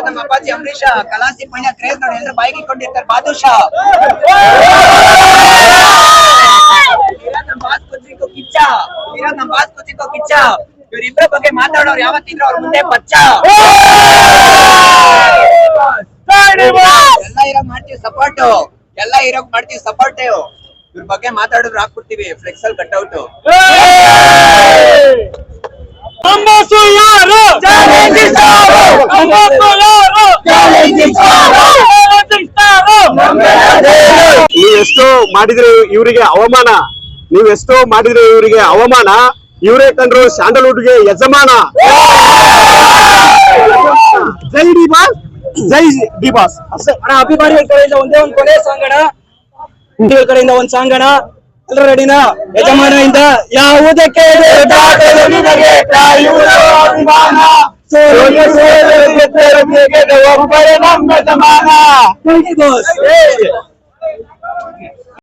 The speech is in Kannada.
ನಮ್ಮ ಅಪ್ಪಾಜಿ ಅಂಬರೀಷ ಕಲಾಸಿ ಪೈನ ಕ್ರೇಜ್ ನೋಡಿ ಎಲ್ಲರೂ ಬಾಯಿಗೆ ಇಟ್ಕೊಂಡಿರ್ತಾರೆ ಬಾದುಷ ನಮ್ಮ ಬಾಸ್ ಕುಚಿಕೋ ಕಿಚ್ಚ ನಮ್ಮ ಬಾಸ್ ಕುಚಿಕೋ ಕಿಚ್ಚ ಇವರಿಬ್ಬರ ಬಗ್ಗೆ ಮಾತಾಡೋರು ಯಾವತ್ತಿದ್ರು ಅವ್ರ ಮುಂದೆ ಪಚ್ಚ ಎಲ್ಲ ಇರೋಗ್ ಮಾಡ್ತೀವಿ ಸಪೋರ್ಟ್ ಎಲ್ಲ ಇರೋಗ್ ಮಾಡ್ತೀವಿ ಸಪೋರ್ಟ್ ಇವ್ರ ಬಗ್ಗೆ ಮಾತಾಡಿದ್ರು ಹಾಕ್ಬಿಡ್ತೀವಿ ಫ್ಲೆಕ್ಸ್ ಅಲ್ಲಿ ಕಟ್ಔಟ್ ನೀವೆಷ್ಟೋ ಮಾಡಿದ್ರೆ ಇವರಿಗೆ ಅವಮಾನ ಇವರೇ ಕಂಡ್ರು ಸ್ಯಾಂಡಲ್ವುಡ್ಗೆ ಯಜಮಾನ. ಜೈ ಡಿ ಬಾಸ್, ಜೈ ಡಿ ಬಾಸ್. ಅಣ್ಣ ಅಭಿಮಾನಿಗಳ ಕಡೆಯಿಂದ ಒಂದೇ ಒಂದು ಕೊನೆ ಸಾಂಗಣ, ಕಡೆಯಿಂದ ಒಂದ್ ಸಾಂಗಣ. ಎಲ್ಲರೂ ರೆಡಿನಾ? ಯಜಮಾನದಿಂದ ಯಾವುದಕ್ಕೆ ಒಬ್ಬರೇ ನಮ್ಮ ಯಜಮಾನ.